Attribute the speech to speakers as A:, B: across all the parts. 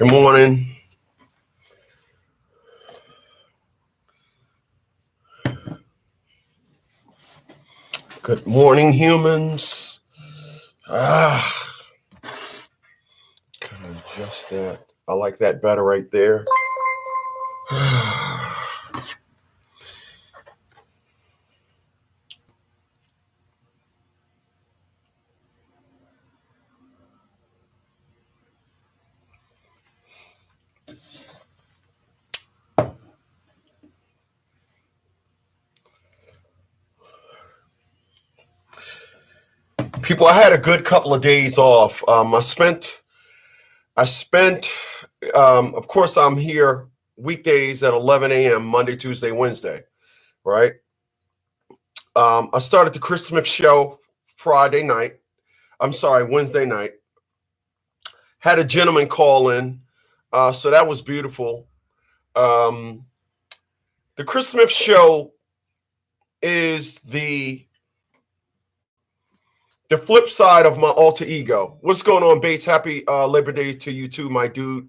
A: Good morning. Good morning, humans. Kind of adjust that. I like that better right there. People, I had a good couple of days off. I spent. Of course, I'm here weekdays at 11 a.m. Monday, Tuesday, Wednesday, right? I started the Chris Smith show Wednesday night. Had a gentleman call in, so that was beautiful. The Chris Smith show is the flip side of my alter ego. What's going on, Bates? Happy Labor Day to you too, my dude.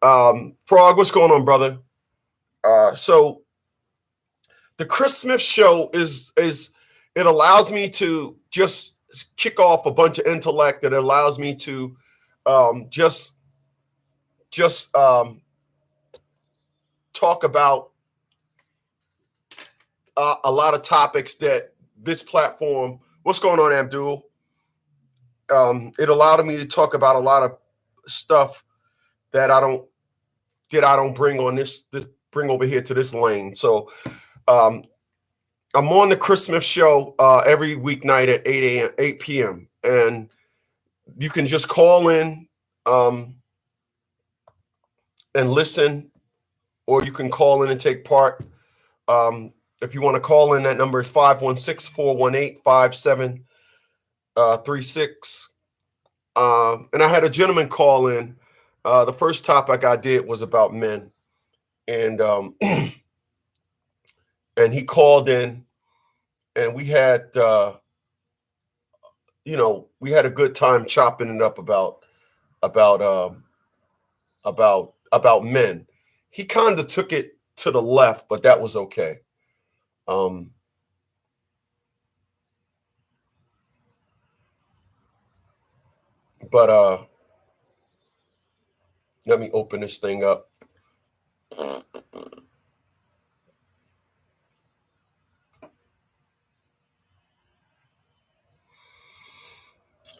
A: Frog, what's going on, brother? So the Chris Smith show is it allows me to just kick off a bunch of intellect. It allows me to just talk about a lot of topics that this platform. What's going on, Abdul? It allowed me to talk about a lot of stuff that I don't bring on this bring over here to this lane. So I'm on the Chris Smith show every weeknight at 8 p.m. and you can just call in and listen, or you can call in and take part. If you want to call in, that number is 516-418-5736. And I had a gentleman call in. The first topic I did was about men, and and he called in, and we had we had a good time chopping it up about men. He kind of took it to the left, but that was okay. But let me open this thing up.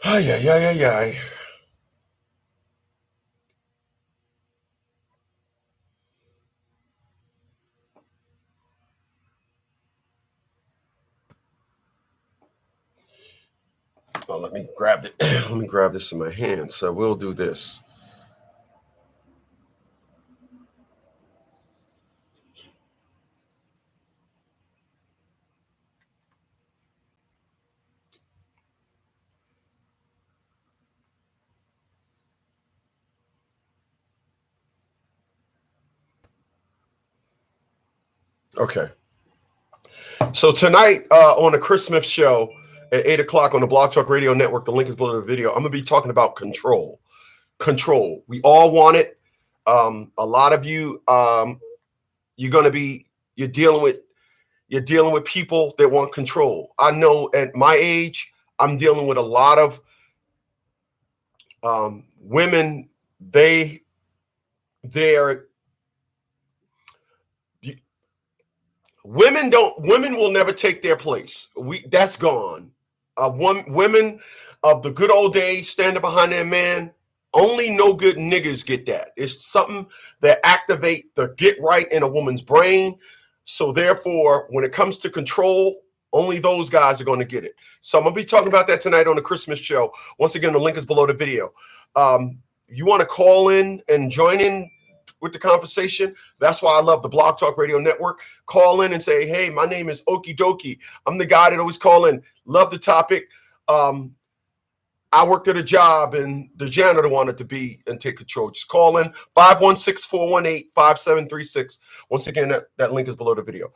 A: Ay. Oh, let me grab it. Let me grab this in my hand. So we'll do this. Okay. So tonight on the Chris Smith show at 8 o'clock on the Blog Talk Radio Network, the link is below the video. I'm going to be talking about control. Control. We all want it. A lot of you, you're dealing with people that want control. I know at my age, I'm dealing with a lot of women. Women will never take their place. That's gone. Women of the good old days standing behind their man. Only no good niggas get that. It's something that activate the get right in a woman's brain. So therefore, when it comes to control, only those guys are going to get it. So I'm going to be talking about that tonight on the Chris Smith show. Once again, the link is below the video. You want to call in and join in with the conversation? That's why I love the Blog Talk Radio Network. Call in and say, hey, my name is Okie Dokie. I'm the guy that always call in. Love the topic. I worked at a job and the janitor wanted to be and take control. Just call in 516-418-5736. Once again, that link is below the video.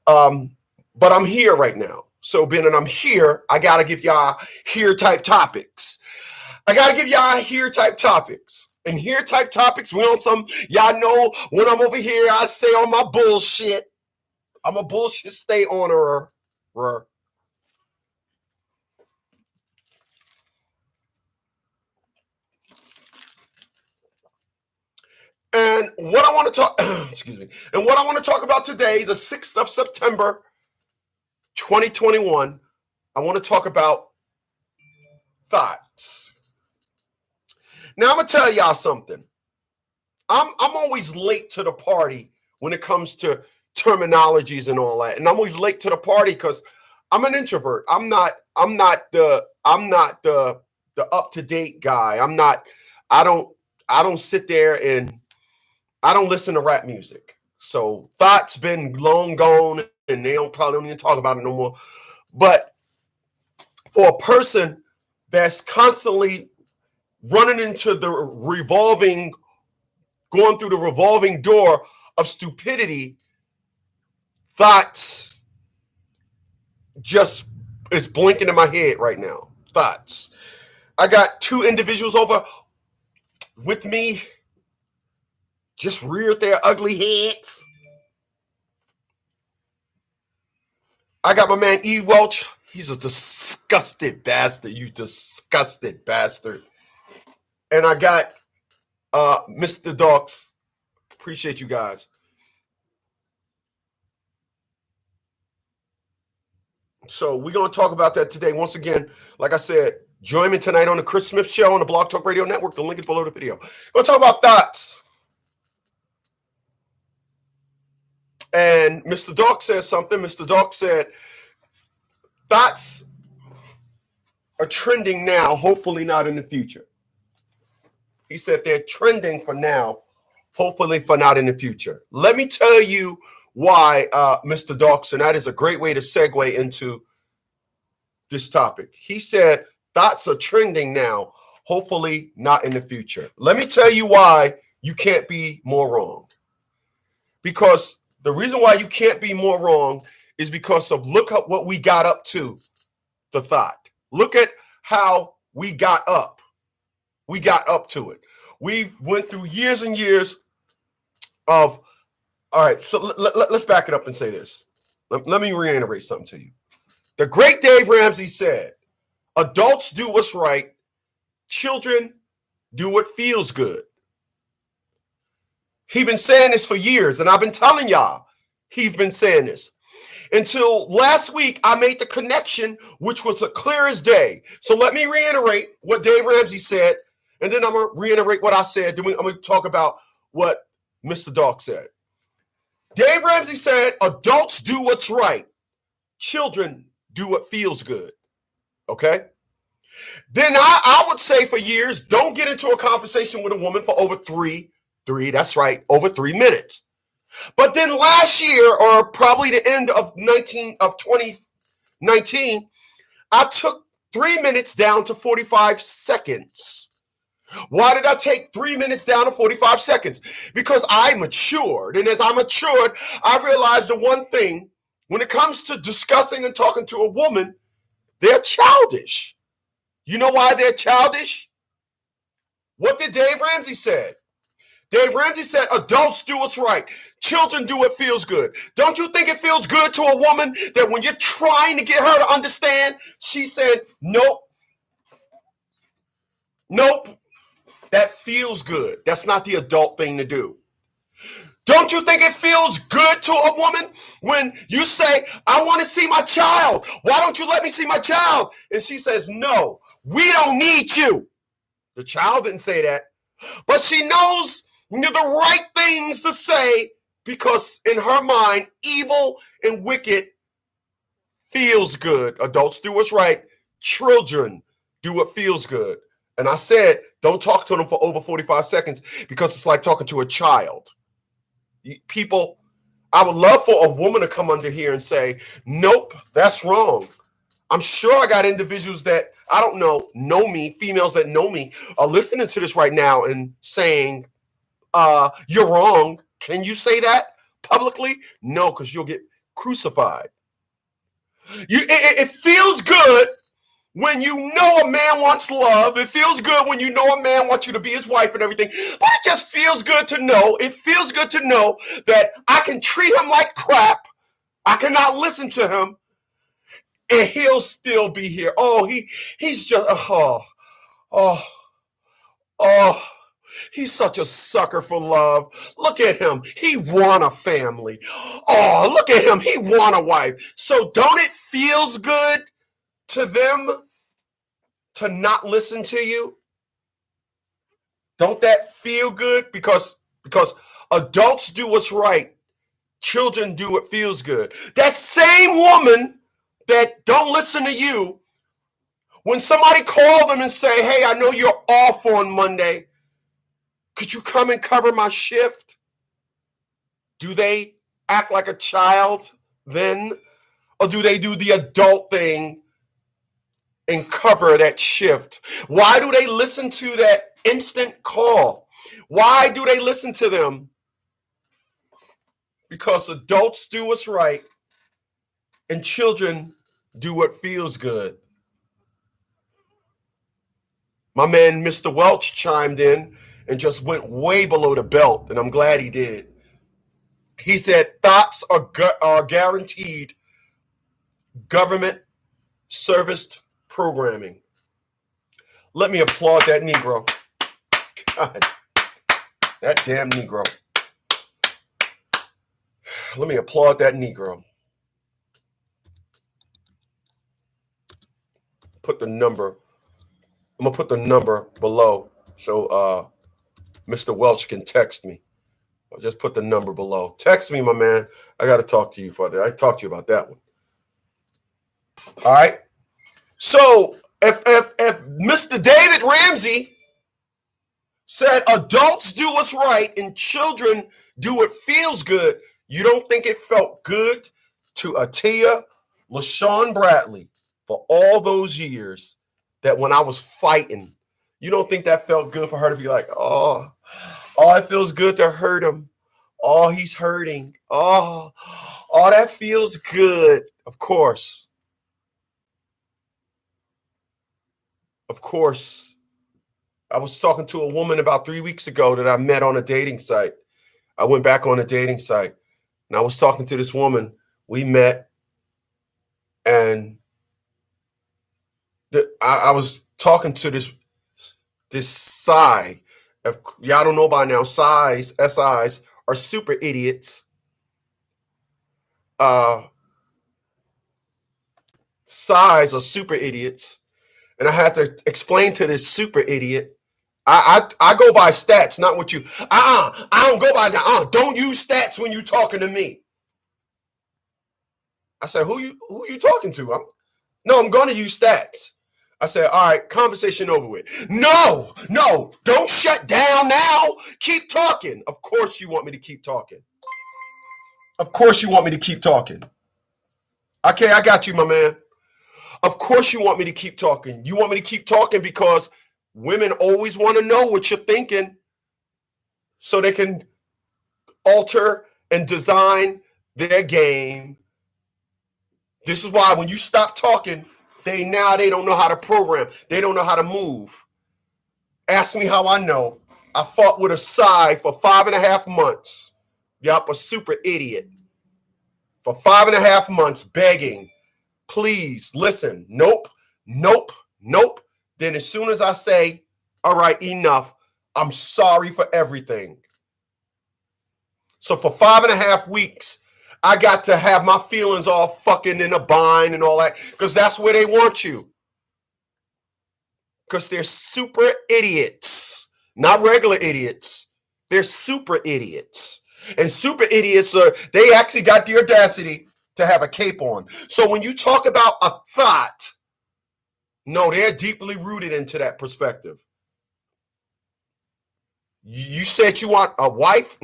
A: But I'm here right now. So being that I'm here, I got to give y'all here type topics. and here type topics. We on some, y'all know when I'm over here, I stay on my bullshit. I'm a bullshit stay honorer. And what I want to talk, excuse me, and what I want to talk about today, the 6th of September, 2021, I want to talk about thoughts. Now I'm gonna tell y'all something. I'm always late to the party when it comes to terminologies and all that, and I'm always late to the party because I'm an introvert. I'm not the up to date guy. I don't sit there and I don't listen to rap music. So thoughts been long gone and they probably don't even talk about it no more. But for a person that's constantly running into going through the revolving door of stupidity, thoughts just is blinking in my head right now. Thoughts. I got two individuals over with me, just reared their ugly heads. I got my man E. Welch. He's a disgusted bastard. You disgusted bastard. And I got Mr. Docs. Appreciate you guys. So we're going to talk about that today. Once again, like I said, join me tonight on the Chris Smith Show on the Blog Talk Radio Network. The link is below the video. We're going to talk about thoughts. And Mr. Doc says something. Mr. Doc said, thoughts are trending now, hopefully not in the future. He said they're trending for now, hopefully for not in the future. Let me tell you why, Mr. Doc, and that is a great way to segue into this topic. He said thoughts are trending now, hopefully not in the future. Let me tell you why you can't be more wrong. Because the reason why you can't be more wrong is because of look at what we got up to the thought. Look at how we got up. We got up to it. We went through years and years of, all right, so let's back it up and say this. Let me reiterate something to you. The great Dave Ramsey said, adults do what's right. Children do what feels good. He's been saying this for years, and I've been telling y'all he's been saying this. Until last week, I made the connection, which was clear as day. So let me reiterate what Dave Ramsey said, and then I'm going to reiterate what I said. Then I'm going to talk about what Mr. Doc said. Dave Ramsey said, adults do what's right. Children do what feels good. Okay? Then I would say for years, don't get into a conversation with a woman for over that's right, over 3 minutes. But then last year, or probably the end of 2019, I took 3 minutes down to 45 seconds. Why did I take 3 minutes down to 45 seconds? Because I matured. And as I matured, I realized the one thing, when it comes to discussing and talking to a woman, they're childish. You know why they're childish? What did Dave Ramsey say? Dave Ramsey said, adults do what's right. Children do what feels good. Don't you think it feels good to a woman that when you're trying to get her to understand, she said, nope, that feels good. That's not the adult thing to do. Don't you think it feels good to a woman when you say, I want to see my child. Why don't you let me see my child? And she says, no, we don't need you. The child didn't say that, but she knows the right things to say because in her mind, evil and wicked feels good. Adults do what's right. Children do what feels good. And I said, don't talk to them for over 45 seconds because it's like talking to a child. People, I would love for a woman to come under here and say, nope, that's wrong. I'm sure I got individuals that I don't know me, females that know me, are listening to this right now and saying, you're wrong. Can you say that publicly? No, because you'll get crucified. It feels good when you know a man wants love. It feels good when you know a man wants you to be his wife and everything. But it just feels good to know. It feels good to know that I can treat him like crap. I cannot listen to him, and he'll still be here. Oh, he's just oh. He's such a sucker for love. Look at him. He want a family. Oh, look at him. He want a wife. So don't it feels good to them to not listen to you? Don't that feel good? Because adults do what's right. Children do what feels good. That same woman that don't listen to you, when somebody call them and say, hey, I know you're off on Monday, could you come and cover my shift? Do they act like a child then? Or do they do the adult thing and cover that shift? Why do they listen to that instant call? Why do they listen to them? Because adults do what's right and children do what feels good. My man, Mr. Welch, chimed in and just went way below the belt, and I'm glad he did. He said, thoughts are guaranteed government serviced programming. Let me applaud that Negro. God, that damn Negro. Let me applaud that Negro. Put the number. I'm going to put the number below so Mr. Welch can text me. I'll just put the number below. Text me, my man. I got to talk to you for that. I talked to you about that one. All right. So if Mr. David Ramsey said adults do what's right and children do what feels good, you don't think it felt good to Atia LaShawn Bradley for all those years that when I was fighting, you don't think that felt good for her to be like, oh, it feels good to hurt him. Oh, he's hurting. Oh, that feels good. Of course. Of course. I was talking to a woman about 3 weeks ago that I met on a dating site. I went back on a dating site and I was talking to this woman. We met and I was talking to this Psy. If y'all don't know by now, SIs are super idiots. Psys are super idiots. And I had to explain to this super idiot. I go by stats, not what you. I don't go by that. Don't use stats when you talking to me. I said, who you talking to? I'm going to use stats. I said, all right, conversation over with. No, don't shut down now. Keep talking. Of course you want me to keep talking. Of course you want me to keep talking. Okay, I got you, my man. Of course you want me to keep talking. You want me to keep talking because women always want to know what you're thinking so they can alter and design their game. This is why when you stop talking, they don't know how to program. They don't know how to move. Ask me how I know. I fought with a Psy for 5.5 months. Yup, a super idiot. For 5.5 months begging, please listen. Nope. Then as soon as I say, all right, enough, I'm sorry for everything. So for 5.5 weeks, I got to have my feelings all fucking in a bind and all that because that's where they want you. Because they're super idiots, not regular idiots. They're super idiots. And super idiots they actually got the audacity to have a cape on. So when you talk about a thought, no, they're deeply rooted into that perspective. You said you want a wife?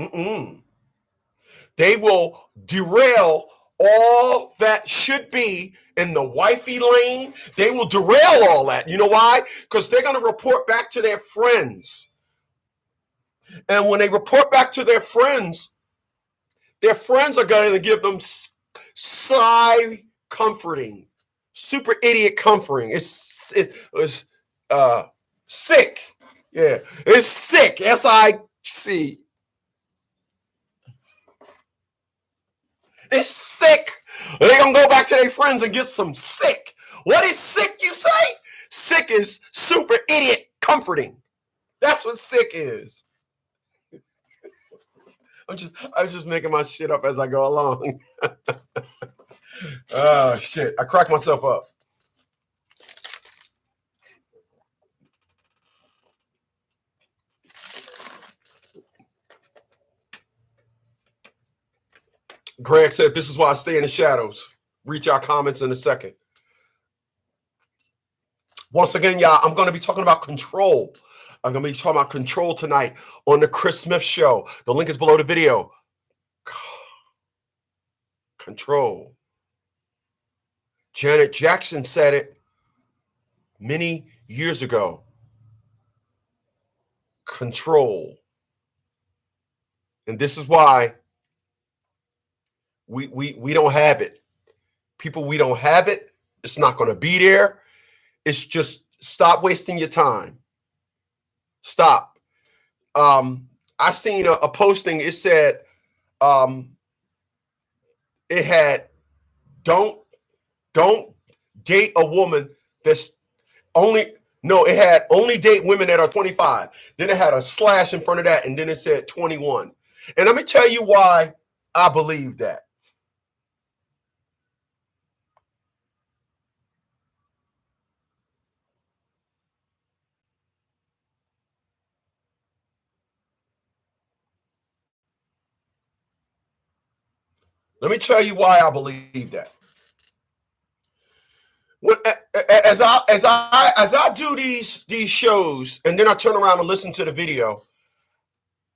A: They will derail all that should be in the wifey lane. They will derail all that. You know why? Because they're going to report back to their friends. And when they report back to their friends are going to give them sigh comforting. super idiot comforting. It was sick. Yeah, it's sick. S-I-C. It's sick. They're gonna go back to their friends and get some sick. What is sick, you say? Sick is super idiot comforting. That's what sick is. I'm just making my shit up as I go along. Oh shit. I cracked myself up. Greg said, this is why I stay in the shadows. Reach our comments in a second. Once again, y'all, I'm going to be talking about control. I'm going to be talking about control tonight on the Chris Smith Show. The link is below the video. Control. Janet Jackson said it many years ago. Control. And this is why we don't have it. People, we don't have it. It's not going to be there. It's just stop wasting your time. Stop. I seen a posting. It said it had don't date a woman that's only it had only date women that are 25. Then it had a slash in front of that, and then it said 21. And let me tell you why I believe that. Let me tell you why I believe that. When, as I do these shows, and then I turn around and listen to the video,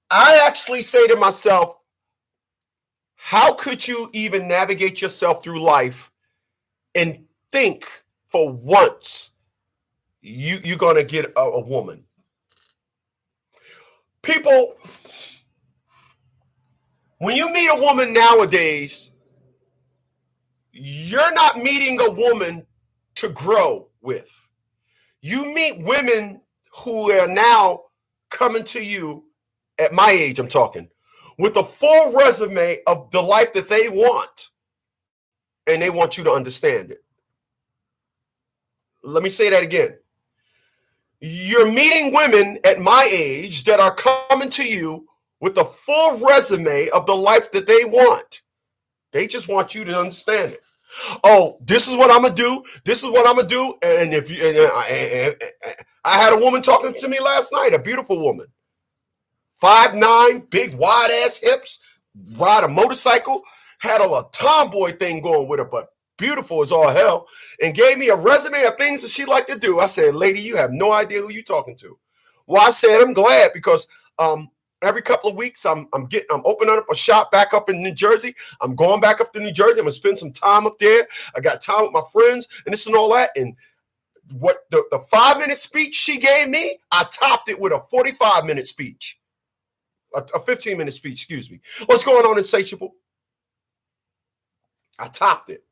A: I actually say to myself, how could you even navigate yourself through life and think for once you're going to get a woman? People, when you meet a woman nowadays, you're not meeting a woman to grow with. You meet women who are now coming to you, at my age I'm talking, with a full resume of the life that they want, and they want you to understand it. Let me say that again. You're meeting women at my age that are coming to you with a full resume of the life that they want. They just want you to understand it. Oh, this is what I'm gonna do. This is what I'm gonna do. And if you, I had a woman talking to me last night, a beautiful woman, 5'9", big wide ass hips, ride a motorcycle, had a tomboy thing going with her, but beautiful as all hell, and gave me a resume of things that she liked to do. I said, lady, you have no idea who you're talking to. Well, I said, I'm glad because every couple of weeks I'm opening up a shop back up in New Jersey. I'm going back up to New Jersey. I'm gonna spend some time up there. I got time with my friends and this and all that. And what the 5-minute speech she gave me, I topped it with a 45-minute speech. A 15-minute speech, excuse me. What's going on, Insatiable? I topped it.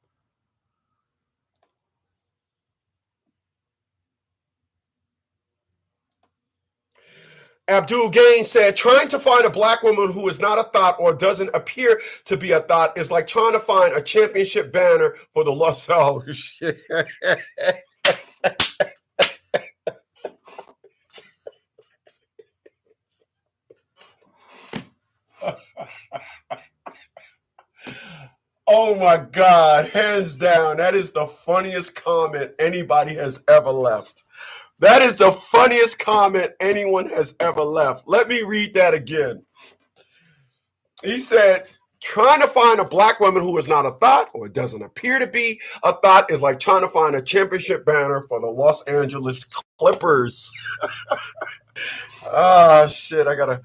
A: Abdul Gaines said, trying to find a black woman who is not a thought or doesn't appear to be a thought is like trying to find a championship banner for the Los Angeles. Shit. Oh my God, hands down, that is the funniest comment anybody has ever left. That is the funniest comment anyone has ever left. Let me read that again. He said, trying to find a black woman who is not a thought or doesn't appear to be a thought is like trying to find a championship banner for the Los Angeles Clippers. Ah, shit. I got to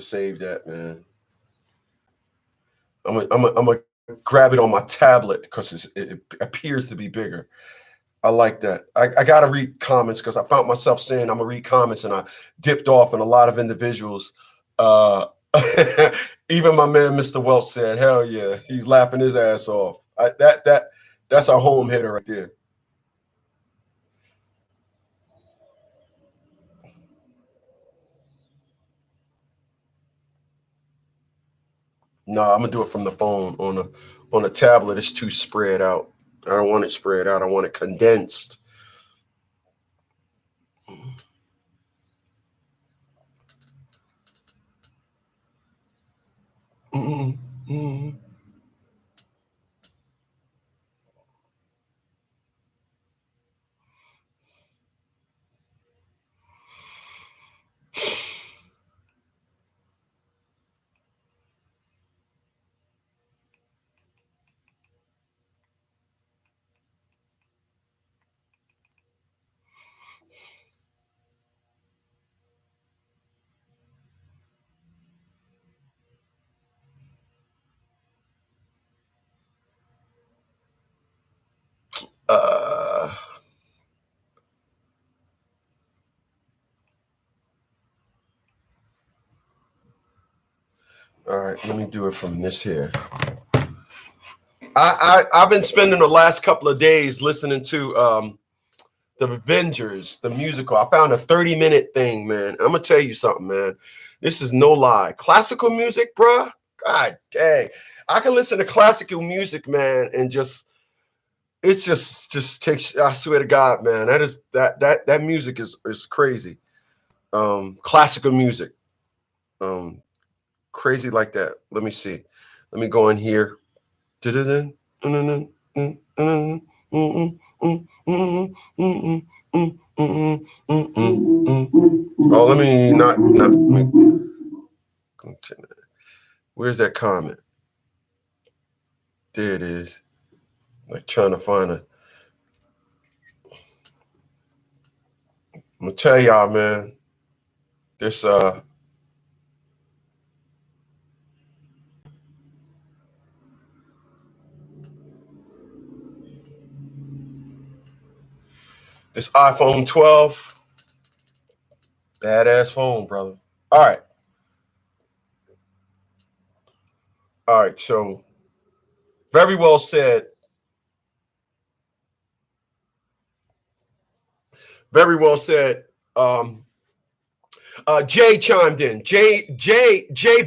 A: save that, man. I'm gonna grab it on my tablet because it appears to be bigger. I like that. I got to read comments because I found myself saying I'm going to read comments and I dipped off, and a lot of individuals, even my man, Mr. Welch said, hell yeah, he's laughing his ass off. That's a home hitter right there. No, I'm going to do it from the phone. On a tablet, it's too spread out. I don't want it spread out. I want it condensed. Mm-hmm. Uh, all right, let me do it from this here. I've been spending the last couple of days listening to the Avengers, the musical. I found a 30-minute thing, man. I'm gonna tell you something, man. This is no lie. Classical music, bruh. God dang. I can listen to classical music, man, and it just takes. I swear to God, man, that music is crazy. Classical music, crazy like that. Let me see. Let me go in here. Oh, let me not. Let me continue. Where's that comment? There it is. Like trying to find a. I'm gonna tell y'all, man. This this iPhone 12, badass phone, brother. All right. All right. So very well said. Very well said. Jay chimed in. Jay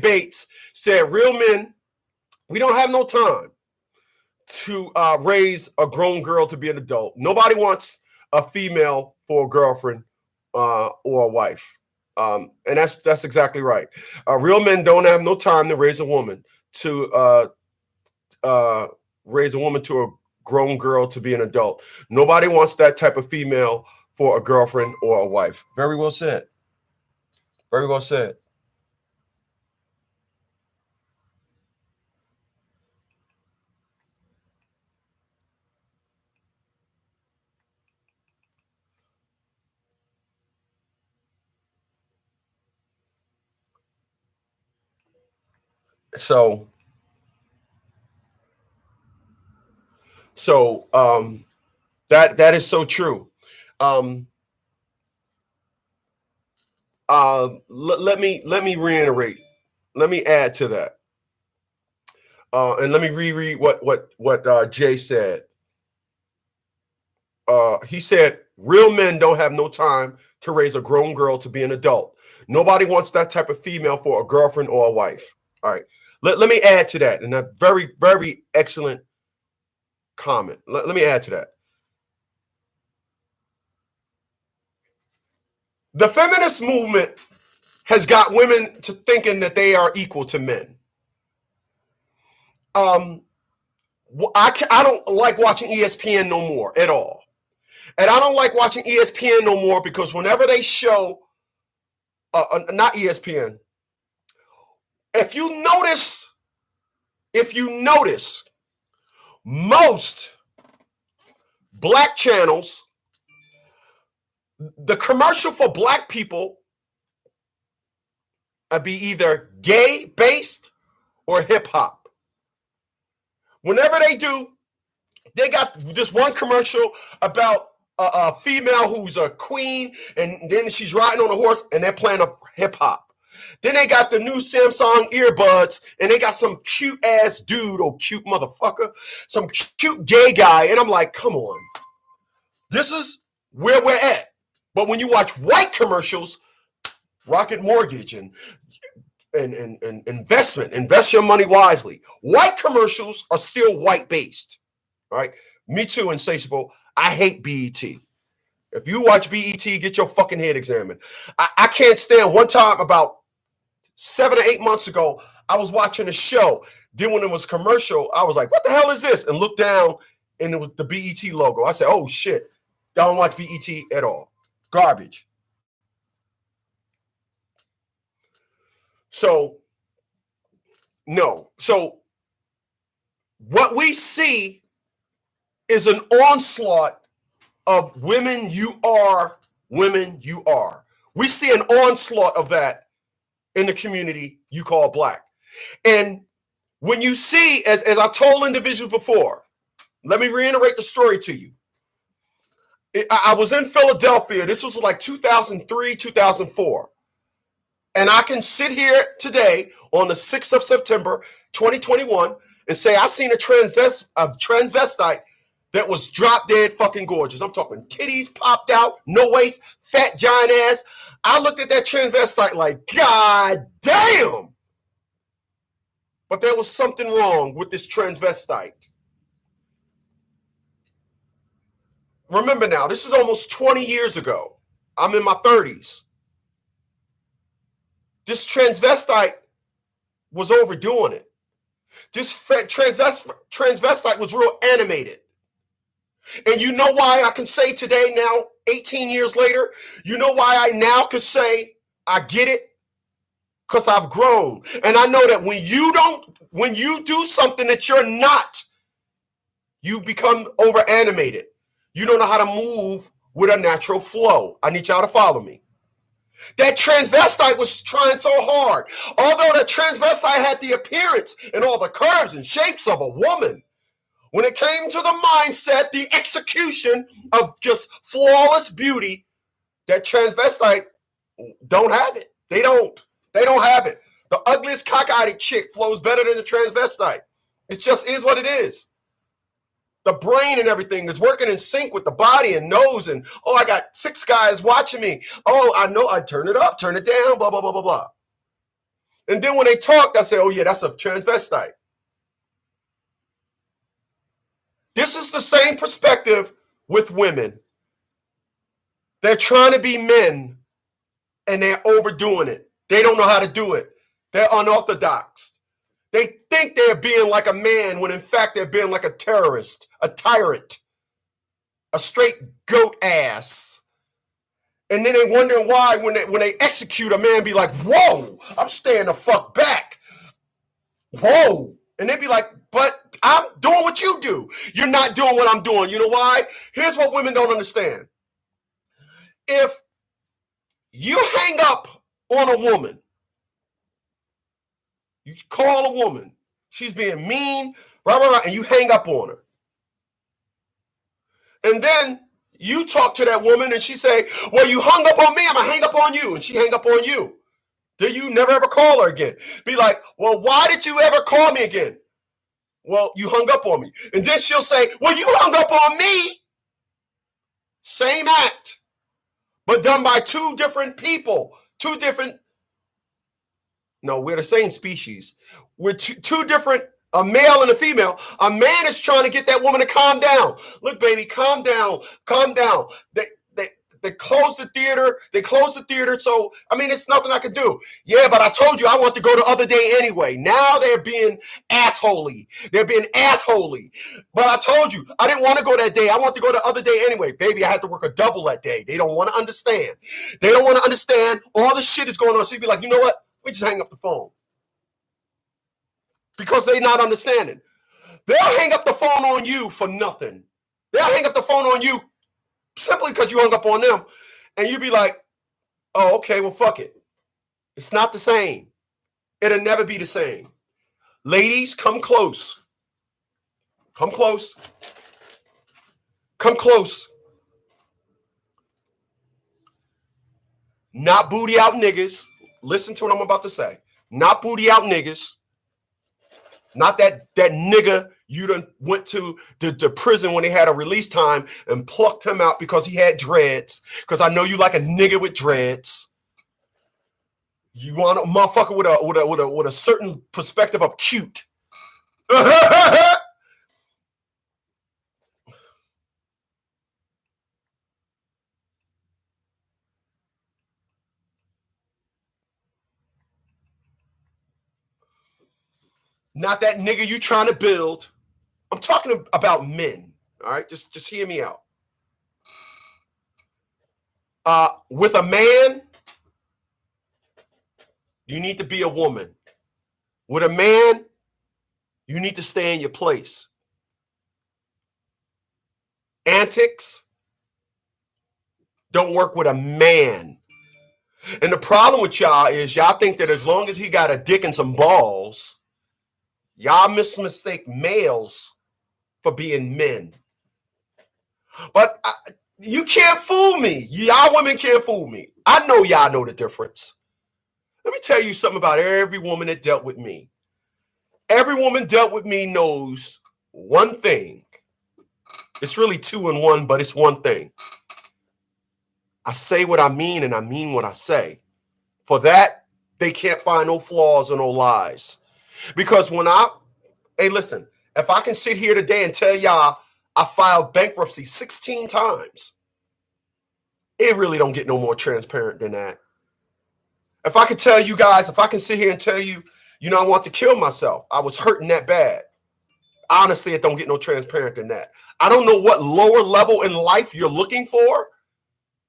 A: Bates said, "Real men, we don't have no time to raise a grown girl to be an adult. Nobody wants a female for a girlfriend or a wife." And that's exactly right. Real men don't have no time to raise a woman to a grown girl to be an adult. Nobody wants that type of female for a girlfriend or a wife. Very well said. Very well said. So that is so true. Let me reiterate. Let me add to that, and let me reread what Jay said. He said, "Real men don't have no time to raise a grown girl to be an adult. Nobody wants that type of female for a girlfriend or a wife." All right. Let me add to that, and a very, very excellent comment. Let me add to that. The feminist movement has got women to thinking that they are equal to men. I don't like watching ESPN no more at all. And I don't like watching ESPN no more because whenever they show, not ESPN, if you notice, most black channels, the commercial for black people be either gay based or hip hop. Whenever they do They got this one commercial about a female who's a queen, and then she's riding on a horse, and they're playing a hip hop. Then they got the new Samsung earbuds, and they got some cute ass dude or cute motherfucker, some cute gay guy, and I'm like, come on, this is where we're at. But when you watch white commercials, Rocket Mortgage and invest your money wisely. White commercials are still white based. All right. Me too, Insatiable. I hate BET. If you watch BET, get your fucking head examined. I can't stand. One time about 7 or 8 months ago, I was watching a show. Then when it was commercial, I was like, what the hell is this? And looked down and it was the BET logo. I said, oh shit. Y'all don't watch BET at all. Garbage. So, no. So, what we see is an onslaught of women you are. We see an onslaught of that in the community you call black. And when you see, as I told individuals before, let me reiterate the story to you. I was in Philadelphia. This was like 2003, 2004. And I can sit here today on the 6th of September, 2021, and say I seen a transvestite that was drop dead fucking gorgeous. I'm talking titties popped out, no waist, fat giant ass. I looked at that transvestite like, God damn. But there was something wrong with this transvestite. Remember now, this is almost 20 years ago. I'm in my 30s. This transvestite was overdoing it. This transvestite was real animated. And you know why I can say today now, 18 years later, you know why I now could say I get it? Because I've grown. And I know that when you do something that you're not, you become over animated. You don't know how to move with a natural flow. I need y'all to follow me. That transvestite was trying so hard. Although that transvestite had the appearance and all the curves and shapes of a woman, when it came to the mindset, the execution of just flawless beauty, that transvestite don't have it. They don't have it. The ugliest cockeyed chick flows better than the transvestite. It just is what it is. The brain and everything is working in sync with the body and nose. And, oh, I got 6 guys watching me. Oh, I know. I turn it up, turn it down, blah, blah, blah, blah, blah. And then when they talk, I say, oh, yeah, that's a transvestite. This is the same perspective with women. They're trying to be men, and they're overdoing it. They don't know how to do it. They're unorthodox. They think they're being like a man when in fact they're being like a terrorist, a tyrant, a straight goat ass. And then they wondering why when they execute a man be like, whoa, I'm staying the fuck back. Whoa. And they be like, but I'm doing what you do. You're not doing what I'm doing. You know why? Here's what women don't understand. If you hang up on a woman, you call a woman, she's being mean, and you hang up on her. And then you talk to that woman and she say, well, you hung up on me, I'm gonna hang up on you. And she hang up on you. Then you never ever call her again. Be like, well, why did you ever call me again? Well, you hung up on me. And then she'll say, well, you hung up on me. Same act, but done by 2 different people, 2 different. No, we're the same species. We're two different, a male and a female. A man is trying to get that woman to calm down. Look, baby, calm down, calm down. They closed the theater. They closed the theater. So, I mean, it's nothing I could do. Yeah, but I told you I want to go the other day anyway. Now they're being assholey. They're being assholey. But I told you I didn't want to go that day. I want to go the other day anyway. Baby, I had to work a double that day. They don't want to understand. They don't want to understand. All the shit is going on. So you'd be like, you know what? We just hang up the phone. Because they're not understanding. They'll hang up the phone on you for nothing. They'll hang up the phone on you simply because you hung up on them. And you be like, oh, okay, well, fuck it. It's not the same. It'll never be the same. Ladies, come close. Come close. Come close. Not booty out niggas. Listen to what I'm about to say. Not booty out niggas. Not that nigga you done went to the prison when they had a release time and plucked him out because he had dreads. Because I know you like a nigga with dreads. You want a motherfucker with a certain perspective of cute. Not that nigga you trying to build. I'm talking about men. All right, just hear me out. With a man, you need to be a woman. With a man, you need to stay in your place. Antics don't work with a man. And the problem with y'all is y'all think that as long as he got a dick and some balls, y'all mistake males for being men. But you can't fool me. Y'all women can't fool me. I know y'all know the difference. Let me tell you something about every woman that dealt with me. Every woman dealt with me knows one thing. It's really two in one, but it's one thing. I say what I mean, and I mean what I say. For that, they can't find no flaws or no lies. Because hey, listen, if I can sit here today and tell y'all I filed bankruptcy 16 times, it really don't get no more transparent than that. If I could tell you guys, if I can sit here and tell you, I want to kill myself, I was hurting that bad. Honestly, it don't get no transparent than that. I don't know what lower level in life you're looking for,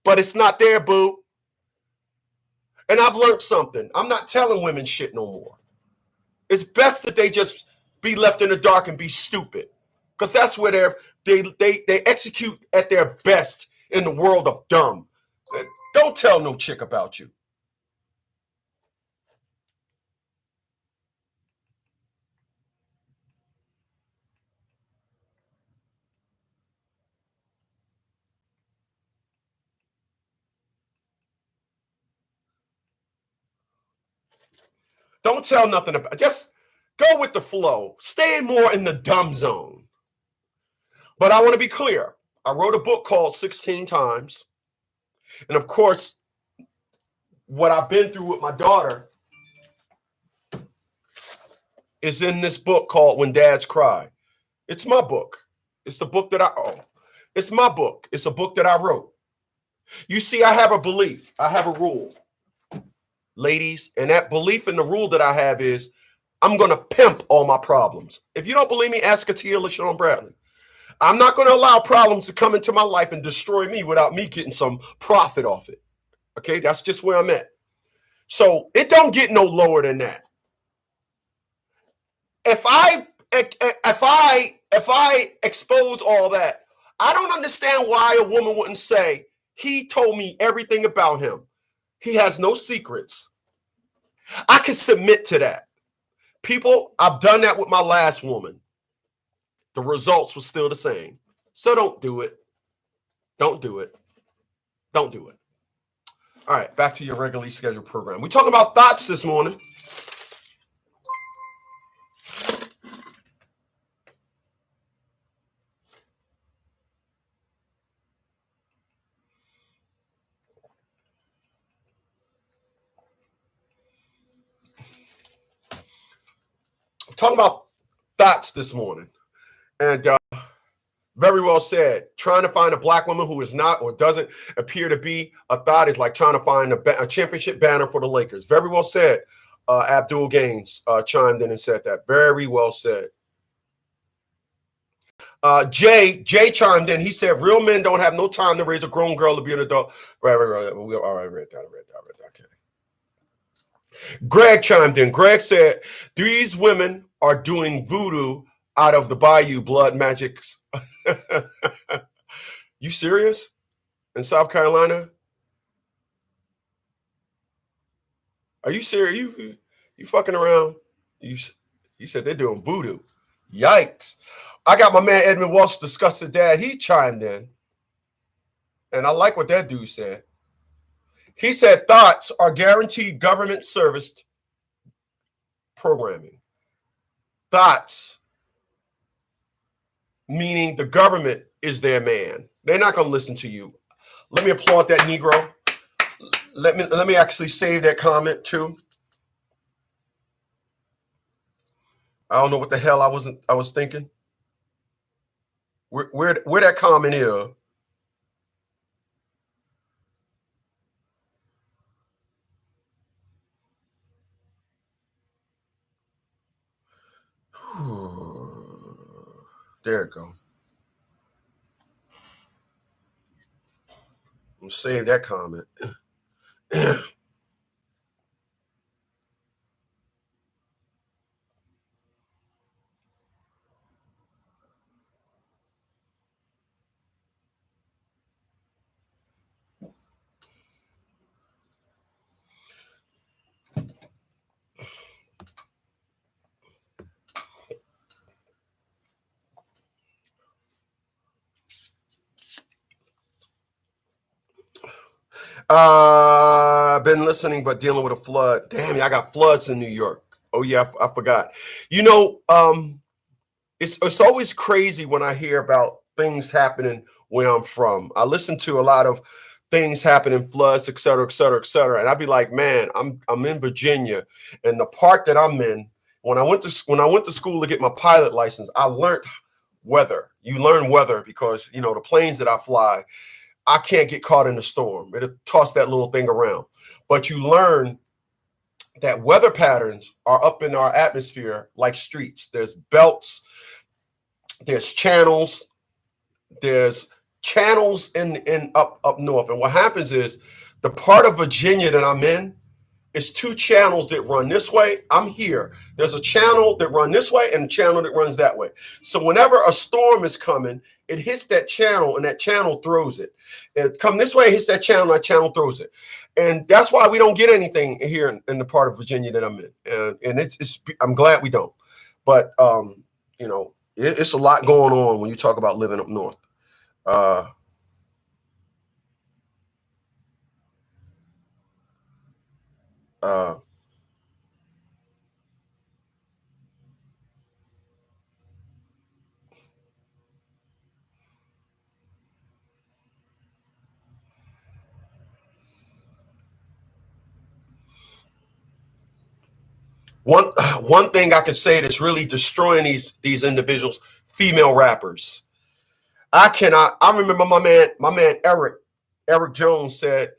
A: but it's not there, boo. And I've learned something. I'm not telling women shit no more. It's best that they just be left in the dark and be stupid, because that's where they execute at their best in the world of dumb. Don't tell no chick about you. Don't tell nothing about. Just go with the flow. Stay more in the dumb zone. But I want to be clear. I wrote a book called 16 Times. And of course, what I've been through with my daughter is in this book called When Dads Cry. It's my book. It's the book that it's my book. It's a book that I wrote. You see, I have a belief. I have a rule, ladies. And that belief and the rule that I have is I'm going to pimp all my problems. If you don't believe me, ask Katia LaShawn Bradley. I'm not going to allow problems to come into my life and destroy me without me getting some profit off it. Okay, that's just where I'm at. So it don't get no lower than that. If I expose all that, I don't understand why a woman wouldn't say, he told me everything about him. He has no secrets. I can submit to that. People, I've done that with my last woman. The results were still the same. So don't do it. Don't do it. Don't do it. All right, back to your regularly scheduled program. We're talking about thoughts this morning. We're talking about thoughts this morning. And very well said. Trying to find a black woman who is not or doesn't appear to be a thought is like trying to find a championship banner for the Lakers. Very well said. Abdul Gaines chimed in and said that. Very well said. Jay chimed in. He said, real men don't have no time to raise a grown girl to be an adult. Right. All right, read that. Okay. Greg chimed in. Greg said, these women are doing voodoo out of the Bayou blood magics. You serious? In South Carolina? Are you serious? You fucking around? You said they're doing voodoo. Yikes. I got my man Edmund Walsh, Disgusted Dad. He chimed in. And I like what that dude said. He said thoughts are guaranteed government serviced programming. Thoughts, meaning the government is their man. They're not going to listen to you. Let me applaud that Negro. Let me actually save that comment too. I don't know what the hell I was thinking. Where that comment is. There it go. I'm save that comment. Been listening, but dealing with a flood. Damn, I got floods in New York. Oh yeah, I forgot. You know, it's always crazy when I hear about things happening where I'm from. I listen to a lot of things happening, floods, et cetera, et cetera, et cetera. And I'd be like, man, I'm in Virginia, and the part that I'm in, when I went to school to get my pilot license, I learned weather. You learn weather because, you know, the planes that I fly, I can't get caught in a storm. It'll toss that little thing around. But you learn that weather patterns are up in our atmosphere like streets. There's belts, there's channels in up north. And what happens is the part of Virginia that I'm in is two channels that run this way. I'm here. There's a channel that runs this way and a channel that runs that way. So whenever a storm is coming, it hits that channel and that channel throws it. It come this way, it hits that channel throws it. And that's why we don't get anything here in the part of Virginia that I'm in. And it's I'm glad we don't. But, you know, it's a lot going on when you talk about living up north. One thing I could say that's really destroying these individuals, female rappers. I remember my man Eric Jones said,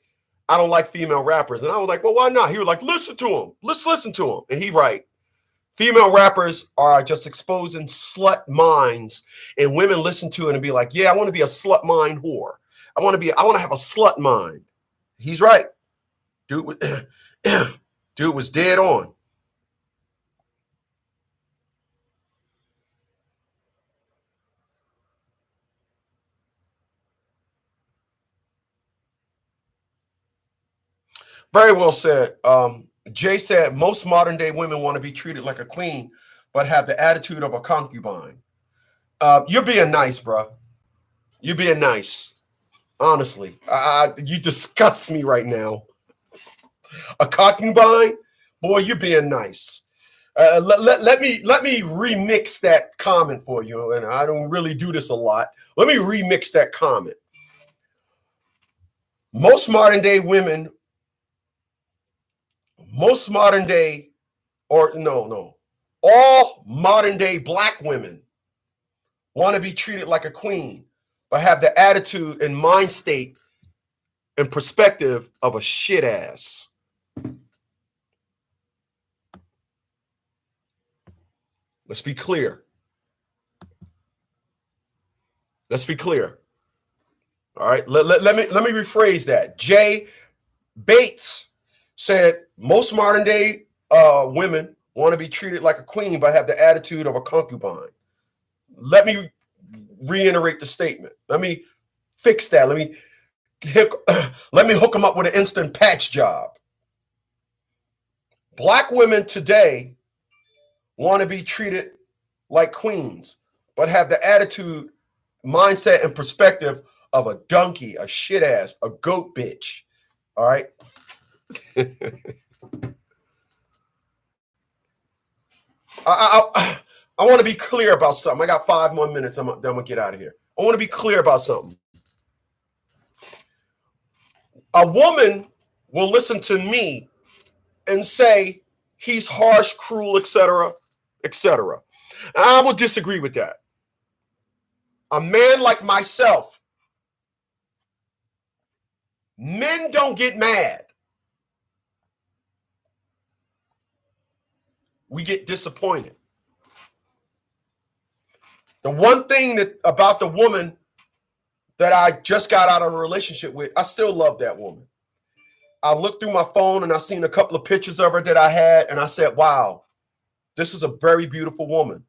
A: I don't like female rappers. And I was like, well, why not? He was like, listen to him. Let's listen to him. And he right. Female rappers are just exposing slut minds, and women listen to it and be like, yeah, I want to be a slut mind whore. I want to have a slut mind. He's right. Dude was dead on. Very well said. Jay said most modern day women want to be treated like a queen, but have the attitude of a concubine. You're being nice, bro. You're being nice. Honestly, you disgust me right now. A concubine, boy, you're being nice. Let me remix that comment for you, and I don't really do this a lot. Let me remix that comment. Most modern day, all modern day black women want to be treated like a queen, but have the attitude and mind state and perspective of a shit ass. Let's be clear. All right. Let me rephrase that. Jay Bates said most modern day women want to be treated like a queen, but have the attitude of a concubine. Let me reiterate the statement. Let me fix that. Let me hook them up with an instant patch job. Black women today want to be treated like queens, but have the attitude, mindset, and perspective of a donkey, a shit ass, a goat bitch. All right. I want to be clear about something. I got 5 more minutes. Then I'm gonna get out of here. I want to be clear about something. A woman will listen to me and say he's harsh, cruel, etc., etc. I will disagree with that. A man like myself, men don't get mad. We get disappointed. The one thing that about the woman that I just got out of a relationship with, I still love that woman. I looked through my phone and I seen a couple of pictures of her that I had, and I said, wow, this is a very beautiful woman.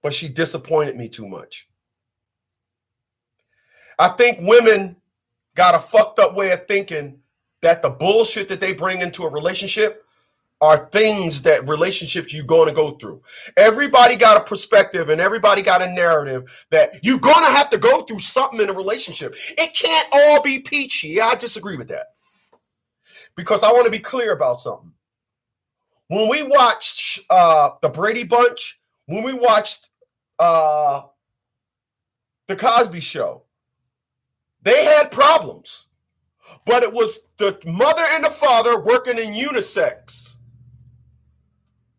A: But she disappointed me too much. I think women got a fucked up way of thinking that the bullshit that they bring into a relationship are things that relationships you're going to go through. Everybody got a perspective and everybody got a narrative that you're going to have to go through something in a relationship. It can't all be peachy. Yeah, I disagree with that. Because I want to be clear about something. When we watched the Brady Bunch, when we watched the Cosby Show, they had problems. But it was the mother and the father working in unisex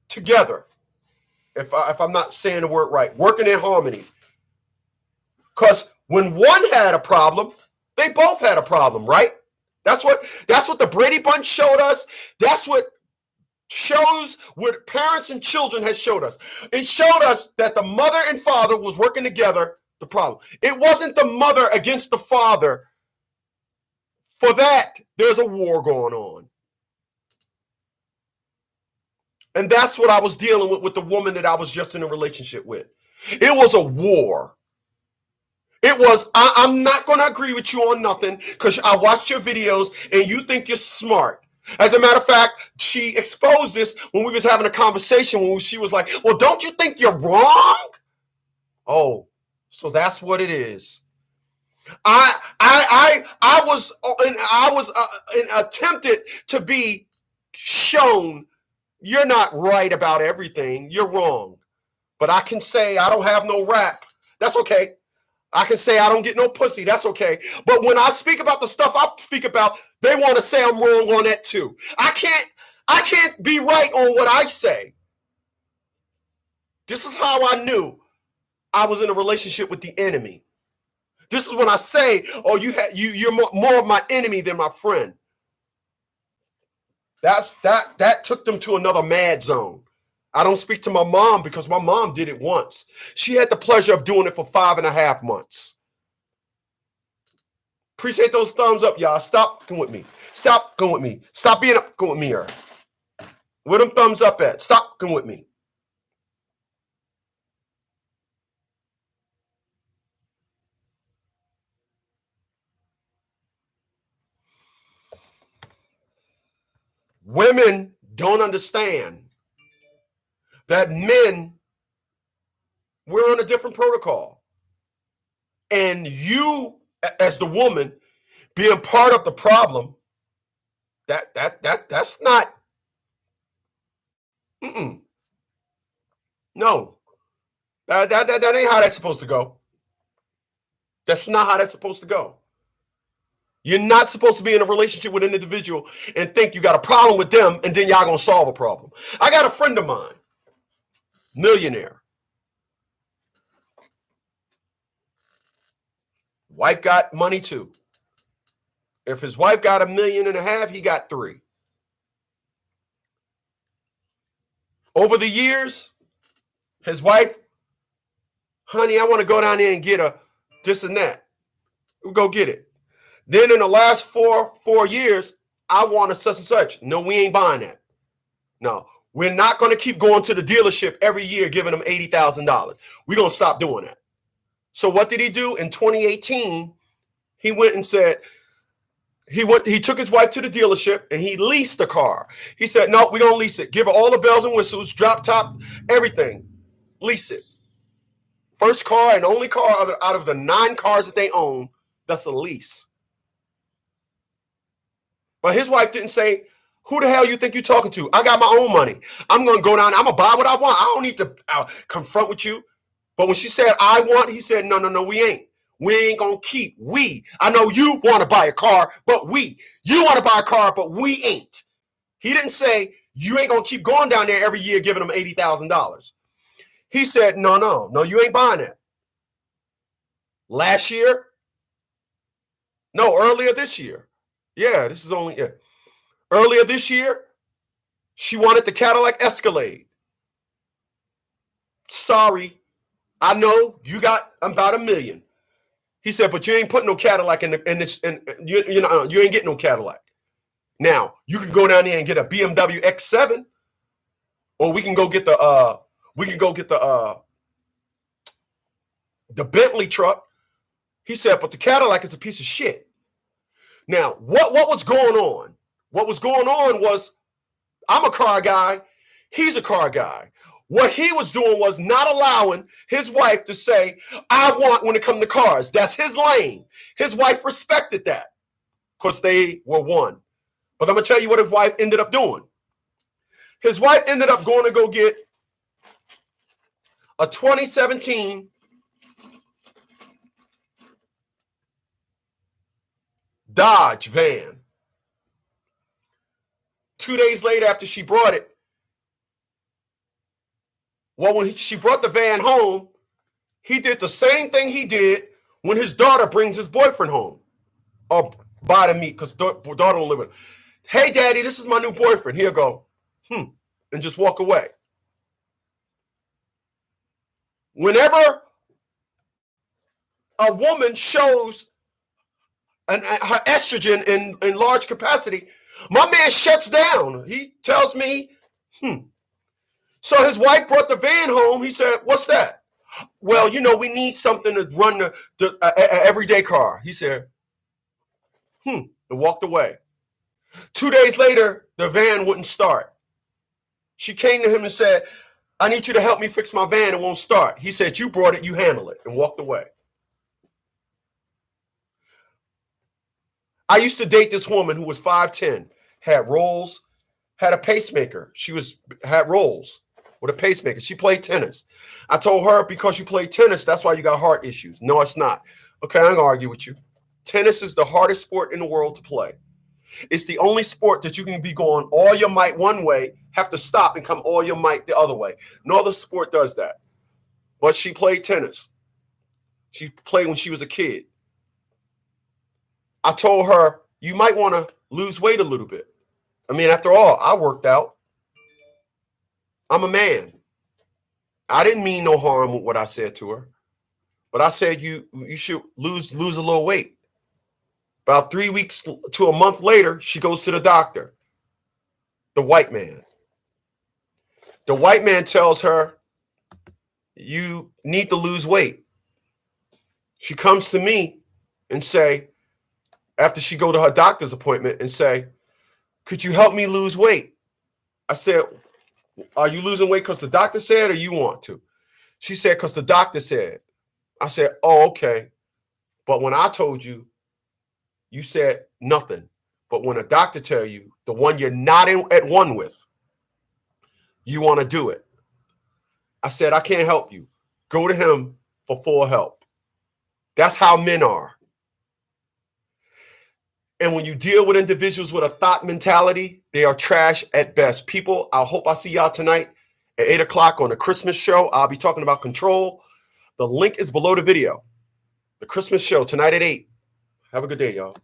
A: together. If I'm not saying the word right, working in harmony. Because when one had a problem, they both had a problem, right? That's what the Brady Bunch showed us. That's what shows what parents and children has showed us. It showed us that the mother and father was working together. The problem. It wasn't the mother against the father. For that, there's a war going on. And that's what I was dealing with the woman that I was just in a relationship with. It was a war. It was, I'm not going to agree with you on nothing because I watched your videos and you think you're smart. As a matter of fact, she exposed this when we was having a conversation when she was like, well, don't you think you're wrong? Oh, so that's what it is. I was attempted to be shown you're not right about everything. You're wrong. But I can say I don't have no rap. That's okay. I can say I don't get no pussy. That's okay. But when I speak about the stuff I speak about, they want to say I'm wrong on that too. I can't be right on what I say. This is how I knew I was in a relationship with the enemy. This is when I say, oh, you're more of my enemy than my friend. That took them to another mad zone. I don't speak to my mom because my mom did it once. She had the pleasure of doing it for 5.5 months. Appreciate those thumbs up, y'all. Stop fucking with me. Stop going with me. Stop being fucking with me here. Where them thumbs up at? Stop fucking with me. Women don't understand that men, we're on a different protocol. And you, as the woman, being part of the problem, that's not. No, that ain't how that's supposed to go. That's not how that's supposed to go. You're not supposed to be in a relationship with an individual and think you got a problem with them and then y'all gonna solve a problem. I got a friend of mine, millionaire. Wife got money too. If his wife got $1.5 million, he got 3. Over the years, his wife, honey, I want to go down there and get a this and that. We'll go get it. Then in the last four years, I want a such and such. No, we ain't buying that. No, we're not going to keep going to the dealership every year giving them $80,000. We're going to stop doing that. So what did he do? In 2018, he went and said, He took his wife to the dealership and he leased the car. He said, no, we're going to lease it. Give her all the bells and whistles, drop top, everything. Lease it. First car and only car out of the 9 cars that they own, that's a lease. But his wife didn't say, who the hell you think you're talking to? I got my own money. I'm going to go down. I'm going to buy what I want. I don't need to confront with you. But when she said, I want, he said, no, we ain't. We ain't going to keep. I know you want to buy a car, but you want to buy a car, but we ain't. He didn't say, you ain't going to keep going down there every year giving them $80,000. He said, no, you ain't buying that. Last year? No, earlier this year. Yeah, this is only, Earlier this year, she wanted the Cadillac Escalade. Sorry, I know you got about $1 million. He said, but you ain't putting no Cadillac in this, and you ain't getting no Cadillac. Now you can go down there and get a BMW X7, or we can go get the Bentley truck. He said, but the Cadillac is a piece of shit. Now, what was going on? What was going on was, I'm a car guy. He's a car guy. What he was doing was not allowing his wife to say, I want when it comes to cars. That's his lane. His wife respected that because they were one. But I'm going to tell you what his wife ended up doing. His wife ended up going to go get a 2017 Dodge van. 2 days later after she brought it, when she brought the van home, he did the same thing he did when his daughter brings his boyfriend home or buy the meat because daughter don't live with him. Hey, daddy, this is my new boyfriend. He'll go, and just walk away. Whenever a woman shows her estrogen in large capacity, my man shuts down. He tells me, So his wife brought the van home. He said, what's that? Well, we need something to run the everyday car. He said, and walked away. 2 days later, the van wouldn't start. She came to him and said, I need you to help me fix my van. It won't start. He said, you brought it, you handle it, and walked away. I used to date this woman who was 5'10", had rolls, had a pacemaker. She had rolls with a pacemaker. She played tennis. I told her, because you play tennis, that's why you got heart issues. No, it's not. Okay, I'm going to argue with you. Tennis is the hardest sport in the world to play. It's the only sport that you can be going all your might one way, have to stop and come all your might the other way. No other sport does that. But she played tennis. She played when she was a kid. I told her, you might want to lose weight a little bit. I mean, after all, I worked out. I'm a man. I didn't mean no harm with what I said to her. But I said you should lose a little weight. About 3 weeks to a month later, she goes to the doctor. The white man. The white man tells her, you need to lose weight. She comes to me and say, after she go to her doctor's appointment and say, could you help me lose weight? I said, are you losing weight because the doctor said or you want to? She said, because the doctor said. I said, oh, okay. But when I told you, you said nothing. But when a doctor tell you, the one you're not at one with, you want to do it. I said, I can't help you. Go to him for full help. That's how men are. And when you deal with individuals with a thought mentality, they are trash at best. People, I hope I see y'all tonight at 8 o'clock on the Christmas show. I'll be talking about control. The link is below the video. The Christmas show tonight at 8. Have a good day, y'all.